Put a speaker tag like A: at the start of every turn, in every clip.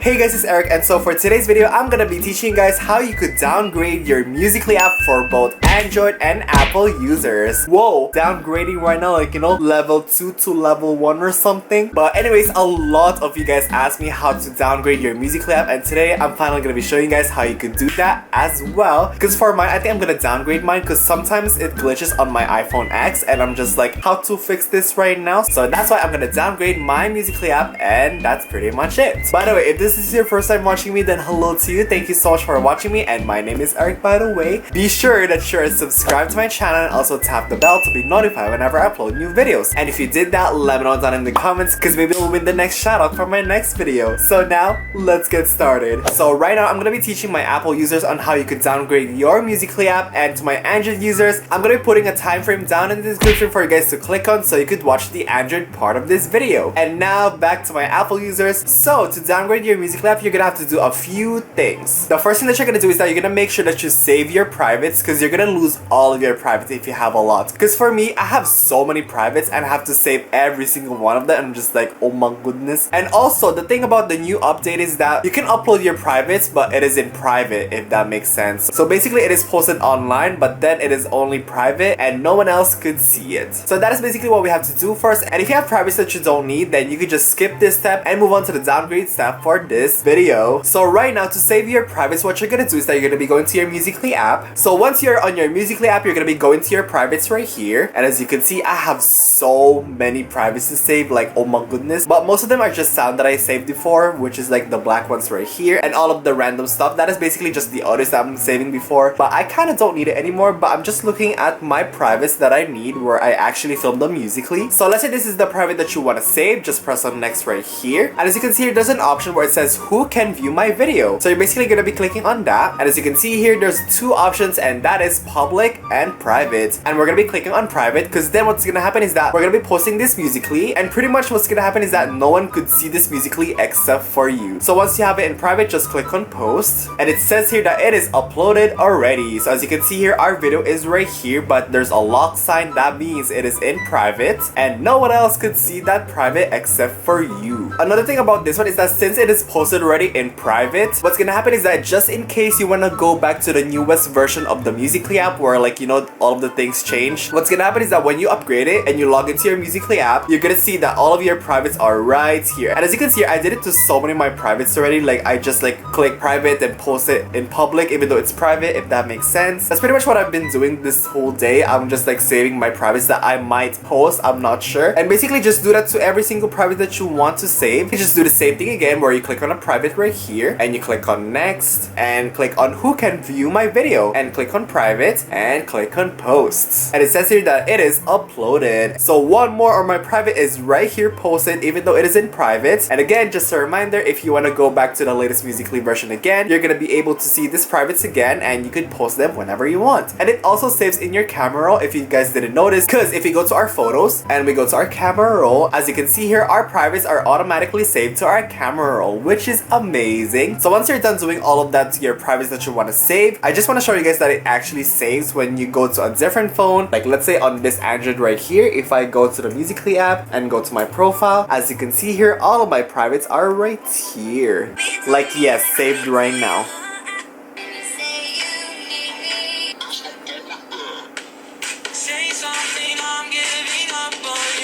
A: Hey guys, it's Eric, and so for today's video, I'm gonna be teaching you guys how you could downgrade your Musical.ly app for both Android and Apple users. Whoa, downgrading right now, like, you know, level 2 to level 1 or something. But anyways, a lot of you guys asked me how to downgrade your Musical.ly app, and today I'm finally gonna be showing you guys how you could do that as well. Because for mine, I think I'm gonna downgrade mine because sometimes it glitches on my iPhone X, and I'm just like, how to fix this right now? So that's why I'm gonna downgrade my Musical.ly app, and that's pretty much it. By the way, if this is your first time watching me, then hello to you. Thank you so much for watching me, and my name is Eric, by the way. Be sure that you're subscribed to my channel and also tap the bell to be notified whenever I upload new videos. And if you did that, let me know down in the comments because maybe we'll win the next shoutout for my next video. So now, let's get started. So right now, I'm gonna be teaching my Apple users on how you could downgrade your Musical.ly app, and to my Android users, I'm gonna be putting a time frame down in the description for you guys to click on so you could watch the Android part of this video. And now, back to my Apple users. So, to downgrade your Musical.ly app, you're gonna have to do a few things. The first thing that you're gonna do is that you're gonna make sure that you save your privates, because you're gonna lose all of your privates if you have a lot. Because for me, I have so many privates and I have to save every single one of them. I'm just like, oh my goodness. And also, the thing about the new update is that you can upload your privates, but it is in private, if that makes sense. So basically, it is posted online, but then it is only private and no one else could see it. So that is basically what we have to do first. And if you have privates that you don't need, then you could just skip this step and move on to the downgrade step for this video. So right now, to save your privates, what you're gonna do is that you're gonna be going to your Musical.ly app. So once you're on your Musical.ly app, you're gonna be going to your privates right here. And as you can see, I have so many privates to save, like, oh my goodness. But most of them are just sound that I saved before, which is like the black ones right here. And all of the random stuff, that is basically just the others that I'm saving before. But I kind of don't need it anymore, but I'm just looking at my privates that I need where I actually filmed them musically. So let's say this is the private that you want to save. Just press on next right here. And as you can see here, there's an option where it says who can view my video. So you're basically going to be clicking on that. And as you can see here, there's two options, and that is public and private. And we're going to be clicking on private because then what's going to happen is that we're going to be posting this musically, and pretty much what's going to happen is that no one could see this musically except for you. So once you have it in private, just click on post, and it says here that it is uploaded already. So as you can see here, our video is right here, but there's a lock sign. That means it is in private and no one else could see that private except for you. Another thing about this one is that since it is posted already in private, what's gonna happen is that just in case you wanna go back to the newest version of the Musical.ly app where, like, you know, all of the things change, what's gonna happen is that when you upgrade it and you log into your Musical.ly app, you're gonna see that all of your privates are right here. And as you can see here, I did it to so many of my privates already. Like, I just like click private and post it in public even though it's private, if that makes sense. That's pretty much what I've been doing this whole day. I'm just like saving my privates that I might post, I'm not sure. And basically just do that to every single private that you want to save. You just do the same thing again where you click on a private right here and you click on next and click on who can view my video and click on private and click on posts. And it says here that it is uploaded. So one more or my private is right here posted even though it is in private. And again, just a reminder, if you want to go back to the latest Musical.ly version again, you're gonna be able to see these privates again and you could post them whenever you want. And it also saves in your camera roll if you guys didn't notice, because if you go to our photos and we go to our camera roll, as you can see here, our privates are automatically saved to our camera roll, which is amazing. So once you're done doing all of that to your privates that you want to save, I just want to show you guys that it actually saves when you go to a different phone. Like, let's say on this Android right here, if I go to the Musical.ly app and go to my profile, as you can see here, all of my privates are right here. Like, yes, saved right now.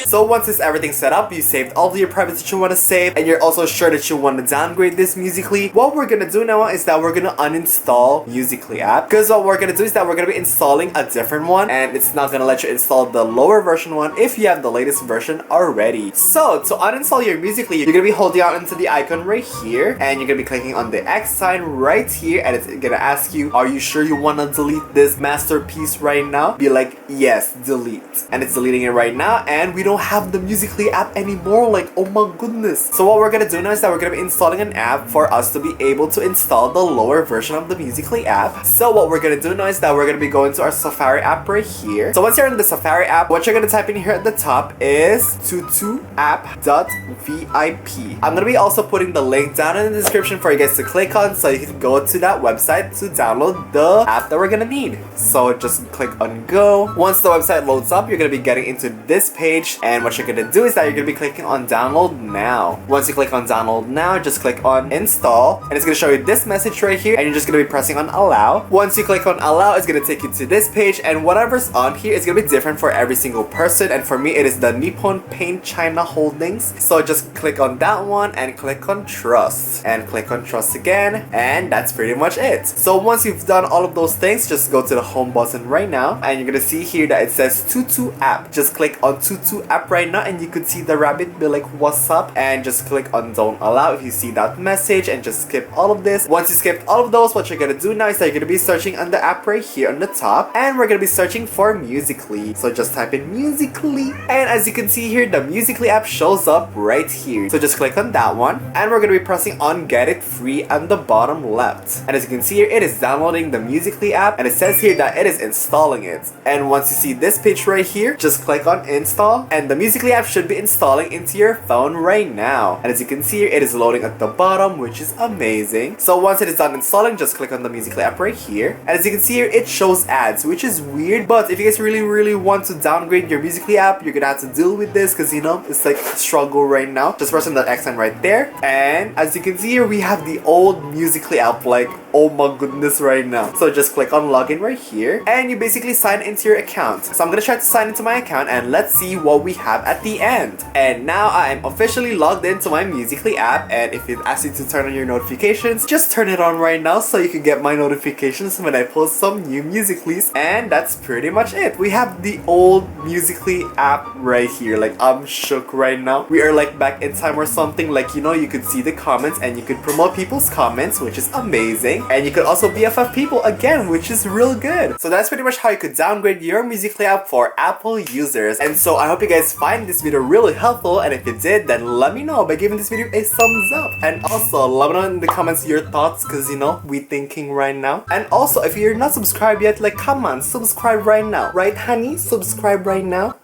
A: So once it's everything set up, you saved all of your privates that you want to save, and you're also sure that you want to downgrade this Musical.ly, what we're gonna do now is that we're gonna uninstall Musical.ly app, because what we're gonna do is that we're gonna be installing a different one, and it's not gonna let you install the lower version one if you have the latest version already. So to uninstall your Musical.ly, you're gonna be holding out into the icon right here, and you're gonna be clicking on the X sign right here, and it's gonna ask you, are you sure you want to delete this masterpiece right now? Be like, yes, delete. And it's deleting it right now, and we don't have the Musical.ly app anymore. Like, oh my goodness. So what we're gonna do now is that we're gonna be installing an app for us to be able to install the lower version of the Musical.ly app. So what we're gonna do now is that we're gonna be going to our Safari app right here. So once you're in the Safari app, what you're gonna type in here at the top is TutuApp.vip. I'm gonna be also putting the link down in the description for you guys to click on so you can go to that website to download the app that we're gonna need. So just click on go. Once the website loads up, you're gonna be getting into this page, And what you're gonna do is that you're gonna be clicking on download now. Once you click on download now, just click on install, and it's gonna show you this message right here, and you're just gonna be pressing on allow. Once you click on allow, it's gonna take you to this page, and whatever's on here is gonna be different for every single person, and for me it is the Nippon Paint China Holdings. So just click on that one and click on trust, and click on trust again, and that's pretty much it. So once you've done all of those things, just go to the home button right now, and you're gonna see here that it says TutuApp. Just click on TutuApp right now, and you could see the rabbit be like, what's up, and just click on don't allow if you see that message, and just skip all of this. Once you skip all of those, what you're gonna do now is that you're gonna be searching on the app right here on the top, and we're gonna be searching for Musical.ly. So just type in Musical.ly, and as you can see here, the Musical.ly app shows up right here. So just click on that one, and we're gonna be pressing on get it free on the bottom left. And as you can see here, it is downloading the Musical.ly app, and it says here that it is installing it. And once you see this page right here, just click on install, and the Musical.ly app should be installing into your phone right now. And as you can see here, it is loading at the bottom, which is amazing. So once it is done installing, just click on the Musical.ly app right here, and as you can see here, it shows ads, which is weird, but if you guys really want to downgrade your Musical.ly app, you're gonna have to deal with this, because you know, it's like a struggle right now. Just press on that X sign right there, and as you can see here, we have the old Musical.ly app, like, oh my goodness, right now. So just click on login right here, and you basically sign into your account. So I'm gonna try to sign into my account, and let's see what we have at the end. And now I am officially logged into my Musical.ly app, and if it asks you to turn on your notifications, just turn it on right now so you can get my notifications when I post some new Musical.lys. And that's pretty much it. We have the old Musical.ly app right here. Like, I'm shook right now. We are like back in time or something. Like, you know, you could see the comments, and you could promote people's comments, which is amazing. And you could also BFF people again, which is real good. So that's pretty much how you could downgrade your Musical.ly app for Apple users. And so I hope you guys find this video really helpful, and if you did, then let me know by giving this video a thumbs up. And also let me know in the comments your thoughts, because you know, we thinking right now. And also, if you're not subscribed yet, like, come on, subscribe right now. Right, honey? Subscribe right now.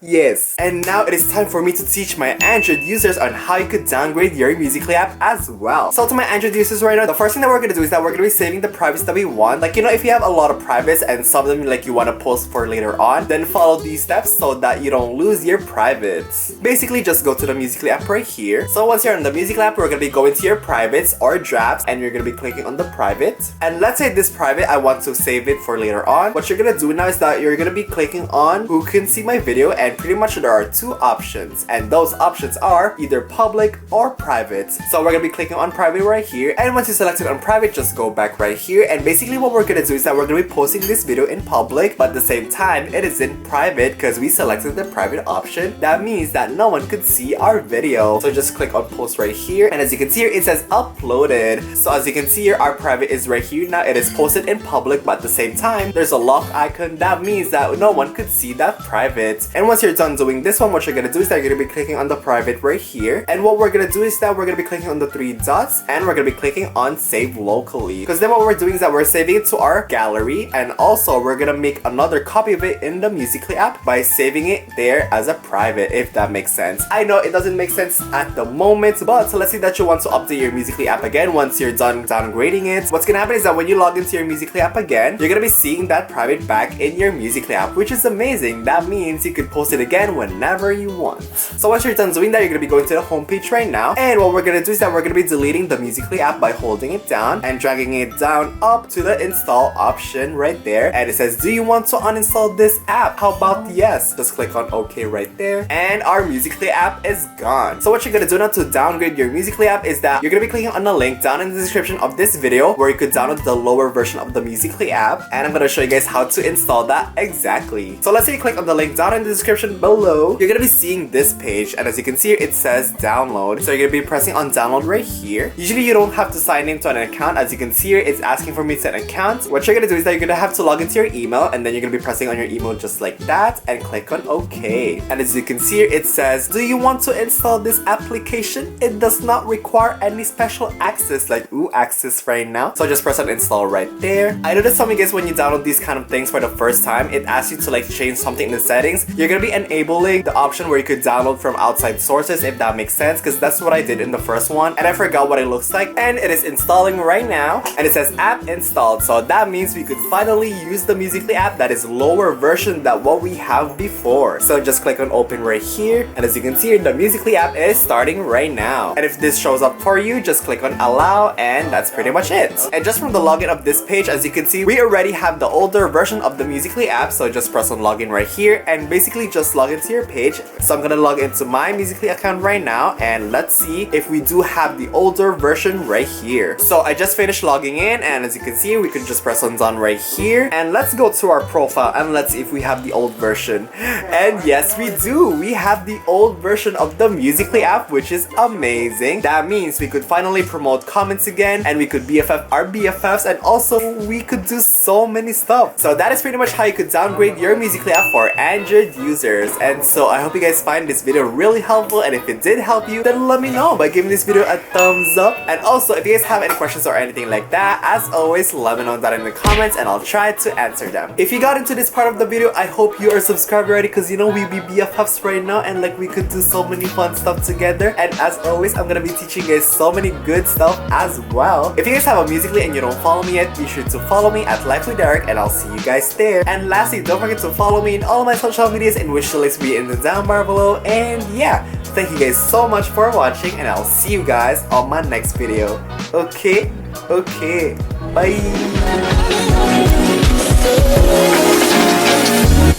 A: Yes. And now it is time for me to teach my Android users on how you could downgrade your Musical.ly app as well. So to my Android users right now, the first thing that we're gonna do is that we're gonna be saving the privates that we want. Like, you know, if you have a lot of privates and some of them like you want to post for later on, then follow these steps so that you don't lose your privates. Basically, just go to the Musical.ly app right here. So once you're on the Musical.ly app, we're gonna be going to your privates or drafts, and you're gonna be clicking on the private. And let's say this private, I want to save it for later on. What you're gonna do now is that you're gonna be clicking on who can see my video, and pretty much there are two options, and those options are either public or private. So we're gonna be clicking on private right here, and once you select it on private, just go back right here, and basically what we're gonna do is that we're gonna be posting this video in public, but at the same time it is in private because we selected the private option. That means that no one could see our video. So just click on post right here, and as you can see here, it says uploaded. So as you can see here, our private is right here now. It is posted in public, but at the same time there's a lock icon. That means that no one could see that private. And once you're done doing this one, what you're gonna do is that you're gonna be clicking on the private right here, and what we're gonna do is that we're gonna be clicking on the three dots, and we're gonna be clicking on save locally, because then what we're doing is that we're saving it to our gallery, and also we're gonna make another copy of it in the Musical.ly app by saving it there as a private, if that makes sense. I know it doesn't make sense at the moment, but so let's say that you want to update your Musical.ly app again once you're done downgrading it. What's gonna happen is that when you log into your Musical.ly app again, you're gonna be seeing that private back in your Musical.ly app, which is amazing. That means you could post it again whenever you want. So once you're done doing that, you're gonna be going to the home page right now, and what we're gonna do is that we're gonna be deleting the Musical.ly app by holding it down and dragging it down up to the install option right there, and it says, do you want to uninstall this app? How about yes? Just click on OK right there, and our Musical.ly app is gone. So what you're gonna do now to downgrade your Musical.ly app is that you're gonna be clicking on the link down in the description of this video where you could download the lower version of the Musical.ly app, and I'm gonna show you guys how to install that exactly. So let's say you click on the link down in the description below, you're gonna be seeing this page, and as you can see here, it says download. So you're gonna be pressing on download right here. Usually you don't have to sign into an account. As you can see here, it's asking for me to set an account. What you're gonna do is that you're gonna have to log into your email, and then you're gonna be pressing on your email just like that, and click on OK. And as you can see here, it says, do you want to install this application? It does not require any special access, like access right now. So just press on install right there. I know that some of you guys, when you download these kind of things for the first time, it asks you to like change something in the settings. You're gonna be re-enabling the option where you could download from outside sources, if that makes sense, because that's what I did in the first one and I forgot what it looks like. And it is installing right now and it says app installed, so that means we could finally use the Musical.ly app that is lower version than what we have before. So just click on open right here, and as you can see, the Musical.ly app is starting right now. And if this shows up for you, just click on allow, and that's pretty much it. And just from the login of this page, as you can see, we already have the older version of the Musical.ly app, so just press on login right here and basically just log into your page. So I'm gonna log into my Musical.ly account right now, and let's see if we do have the older version right here. So I just finished logging in, and as you can see, we could just press on done right here, and let's go to our profile and let's see if we have the old version. And yes, we do. We have the old version of the Musical.ly app, which is amazing. That means we could finally promote comments again, and we could BFF our BFFs, and also we could do so many stuff. So that is pretty much how you could downgrade your Musical.ly app for Android users. And so I hope you guys find this video really helpful, and if it did help you, then let me know by giving this video a thumbs up. And also, if you guys have any questions or anything like that, as always, let me know that in the comments and I'll try to answer them. If you got into this part of the video, I hope you are subscribed already, because you know we be BFFs right now, and like we could do so many fun stuff together. And as always, I'm gonna be teaching you guys so many good stuff as well. If you guys have a Musical.ly and you don't follow me yet, be sure to follow me at Life with Erick, and I'll see you guys there. And lastly, don't forget to follow me in all of my social medias, in which the links will be in the down bar below. And yeah, thank you guys so much for watching, and I'll see you guys on my next video. Okay, bye.